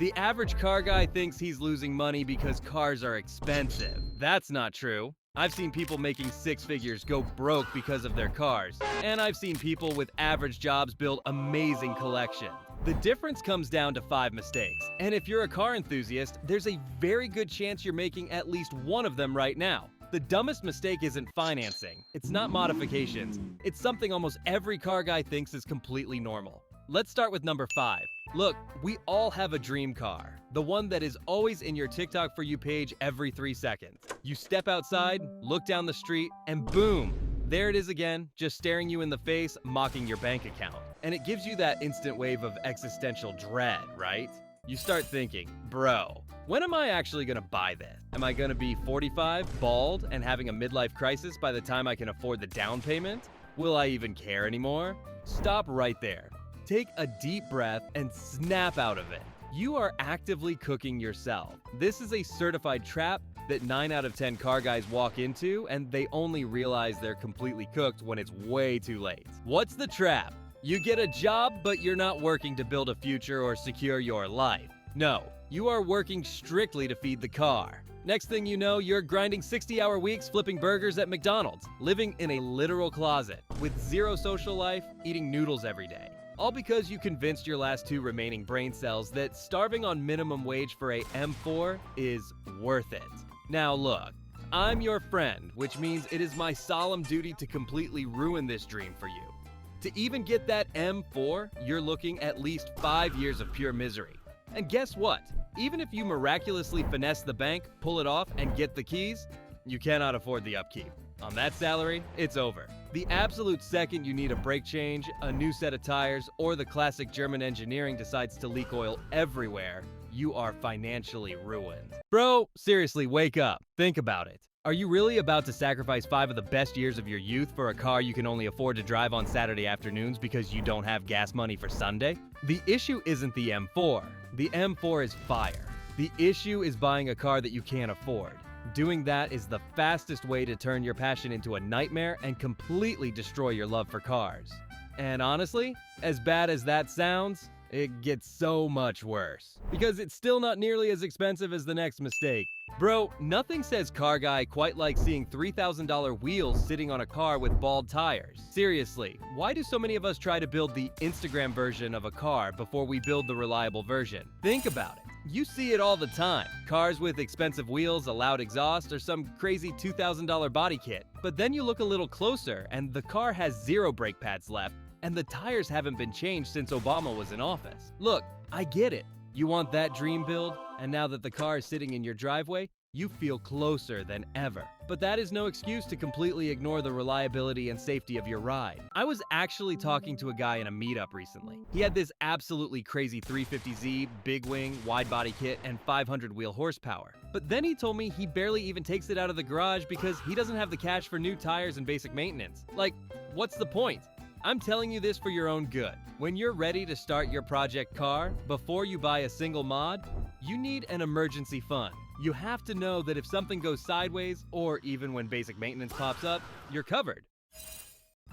The average car guy thinks he's losing money because cars are expensive. That's not true. I've seen people making six figures go broke because of their cars, and I've seen people with average jobs build amazing collections. The difference comes down to 5 mistakes, and if you're a car enthusiast, there's a very good chance you're making at least one of them right now. The dumbest mistake isn't financing. It's not modifications. It's something almost every car guy thinks is completely normal. Let's start with number 5. Look, we all have a dream car. The one that is always in your TikTok For You page every 3 seconds. You step outside, look down the street, and boom! There it is again, just staring you in the face, mocking your bank account. And it gives you that instant wave of existential dread, right? You start thinking, bro, when am I actually gonna buy this? Am I gonna be 45, bald, and having a midlife crisis by the time I can afford the down payment? Will I even care anymore? Stop right there. Take a deep breath and snap out of it. You are actively cooking yourself. This is a certified trap that 9 out of 10 car guys walk into, and they only realize they're completely cooked when it's way too late. What's the trap? You get a job, but you're not working to build a future or secure your life. No, you are working strictly to feed the car. Next thing you know, you're grinding 60-hour weeks flipping burgers at McDonald's, living in a literal closet, with zero social life, eating noodles every day. All because you convinced your last 2 remaining brain cells that starving on minimum wage for a M4 is worth it. Now look, I'm your friend, which means it is my solemn duty to completely ruin this dream for you. To even get that M4, you're looking at least 5 years of pure misery. And guess what? Even if you miraculously finesse the bank, pull it off, and get the keys, you cannot afford the upkeep. On that salary, it's over. The absolute second you need a brake change, a new set of tires, or the classic German engineering decides to leak oil everywhere, you are financially ruined. Bro, seriously, wake up. Think about it. Are you really about to sacrifice 5 of the best years of your youth for a car you can only afford to drive on Saturday afternoons because you don't have gas money for Sunday? The issue isn't the M4. The M4 is fire. The issue is buying a car that you can't afford. Doing that is the fastest way to turn your passion into a nightmare and completely destroy your love for cars. And honestly, as bad as that sounds, it gets so much worse. Because it's still not nearly as expensive as the next mistake. Bro, nothing says car guy quite like seeing $3,000 wheels sitting on a car with bald tires. Seriously, why do so many of us try to build the Instagram version of a car before we build the reliable version? Think about it. You see it all the time. Cars with expensive wheels, a loud exhaust, or some crazy $2,000 body kit. But then you look a little closer and the car has 0 brake pads left, and the tires haven't been changed since Obama was in office. Look, I get it. You want that dream build, and now that the car is sitting in your driveway, you feel closer than ever. But that is no excuse to completely ignore the reliability and safety of your ride. I was actually talking to a guy in a meetup recently. He had this absolutely crazy 350Z, big wing, wide body kit, and 500 wheel horsepower. But then he told me he barely even takes it out of the garage because he doesn't have the cash for new tires and basic maintenance. Like, what's the point? I'm telling you this for your own good. When you're ready to start your project car, before you buy a single mod, you need an emergency fund. You have to know that if something goes sideways, or even when basic maintenance pops up, you're covered.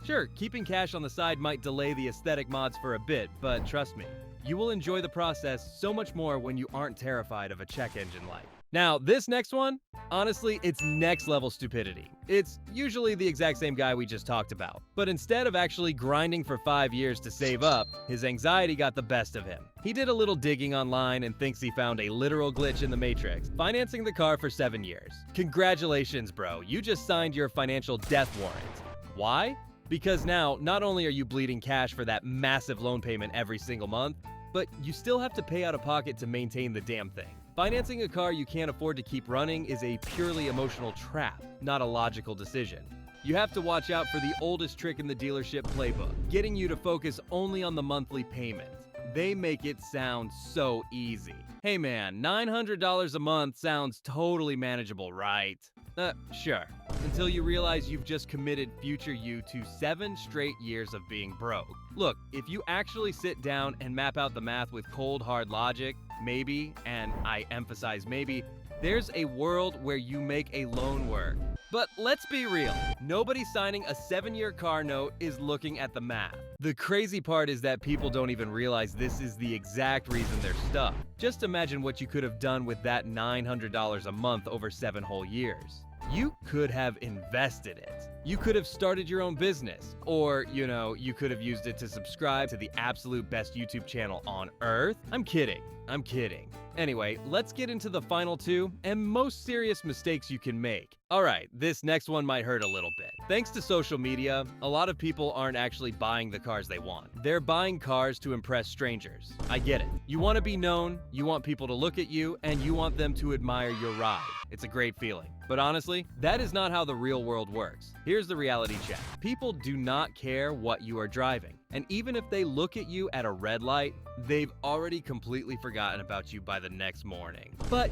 Sure, keeping cash on the side might delay the aesthetic mods for a bit, but trust me, you will enjoy the process so much more when you aren't terrified of a check engine light. Now, this next one, honestly, it's next level stupidity. It's usually the exact same guy we just talked about. But instead of actually grinding for 5 years to save up, his anxiety got the best of him. He did a little digging online and thinks he found a literal glitch in the Matrix, financing the car for 7 years. Congratulations, bro. You just signed your financial death warrant. Why? Because now, not only are you bleeding cash for that massive loan payment every single month, but you still have to pay out of pocket to maintain the damn thing. Financing a car you can't afford to keep running is a purely emotional trap, not a logical decision. You have to watch out for the oldest trick in the dealership playbook, getting you to focus only on the monthly payment. They make it sound so easy. Hey man, $900 a month sounds totally manageable, right? Sure. Until you realize you've just committed future you to 7 straight years of being broke. Look, if you actually sit down and map out the math with cold, hard logic, maybe, and I emphasize maybe, there's a world where you make a loan work. But let's be real, nobody signing a 7-year car note is looking at the math. The crazy part is that people don't even realize this is the exact reason they're stuck. Just imagine what you could have done with that $900 a month over 7 whole years. You could have invested it. You could have started your own business. Or, you could have used it to subscribe to the absolute best YouTube channel on earth. I'm kidding. Anyway, let's get into the final 2 and most serious mistakes you can make. Alright, this next one might hurt a little bit. Thanks to social media, a lot of people aren't actually buying the cars they want. They're buying cars to impress strangers. I get it. You want to be known, you want people to look at you, and you want them to admire your ride. It's a great feeling. But honestly, that is not how the real world works. Here's the reality check. People do not care what you are driving. And even if they look at you at a red light, they've already completely forgotten about you by the next morning. But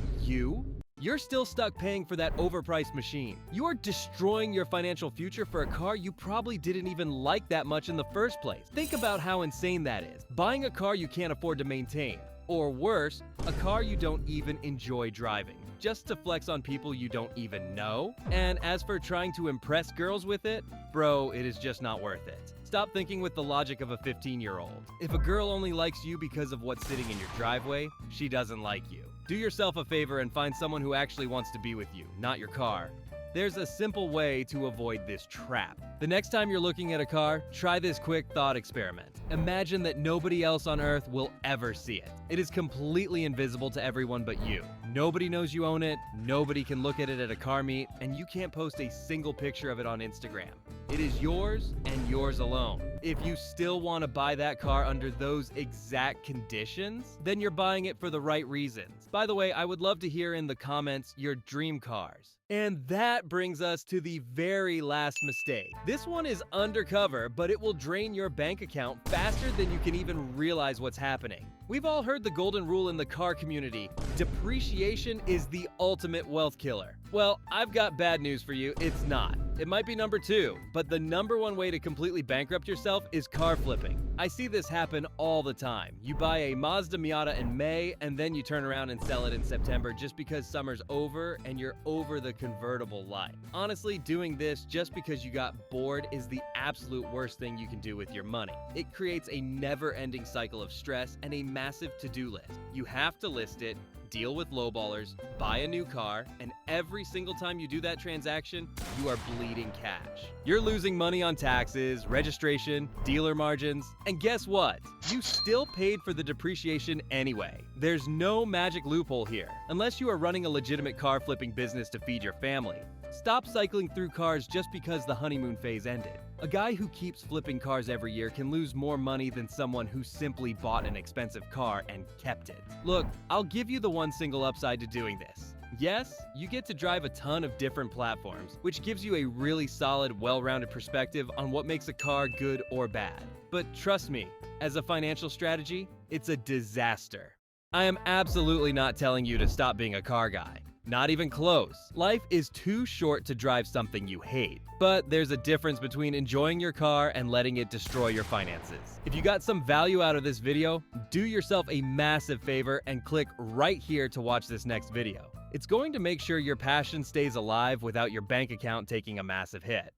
you're still stuck paying for that overpriced machine. You are destroying your financial future for a car you probably didn't even like that much in the first place. Think about how insane that is. Buying a car you can't afford to maintain. Or worse, a car you don't even enjoy driving, just to flex on people you don't even know. And as for trying to impress girls with it, bro, it is just not worth it. Stop thinking with the logic of a 15-year-old. If a girl only likes you because of what's sitting in your driveway, she doesn't like you. Do yourself a favor and find someone who actually wants to be with you, not your car. There's a simple way to avoid this trap. The next time you're looking at a car, try this quick thought experiment. Imagine that nobody else on Earth will ever see it. It is completely invisible to everyone but you. Nobody knows you own it, nobody can look at it at a car meet, and you can't post a single picture of it on Instagram. It is yours and yours alone. If you still want to buy that car under those exact conditions, then you're buying it for the right reasons. By the way, I would love to hear in the comments your dream cars. And that brings us to the very last mistake. This one is undercover, but it will drain your bank account faster than you can even realize what's happening. We've all heard the golden rule in the car community: depreciation is the ultimate wealth killer. Well, I've got bad news for you, it's not. It might be number 2, but the number 1 way to completely bankrupt yourself is car flipping. I see this happen all the time. You buy a Mazda Miata in May, and then you turn around and sell it in September just because summer's over and you're over the convertible life. Honestly, doing this just because you got bored is the absolute worst thing you can do with your money. It creates a never-ending cycle of stress and a massive to-do list. You have to list it, deal with lowballers, buy a new car, and every single time you do that transaction, you are bleeding cash. You're losing money on taxes, registration, dealer margins, and guess what? You still paid for the depreciation anyway. There's no magic loophole here, unless you are running a legitimate car flipping business to feed your family. Stop cycling through cars just because the honeymoon phase ended. A guy who keeps flipping cars every year can lose more money than someone who simply bought an expensive car and kept it. Look, I'll give you the one single upside to doing this. Yes, you get to drive a ton of different platforms, which gives you a really solid, well-rounded perspective on what makes a car good or bad. But trust me, as a financial strategy, it's a disaster. I am absolutely not telling you to stop being a car guy. Not even close. Life is too short to drive something you hate. But there's a difference between enjoying your car and letting it destroy your finances. If you got some value out of this video, do yourself a massive favor and click right here to watch this next video. It's going to make sure your passion stays alive without your bank account taking a massive hit.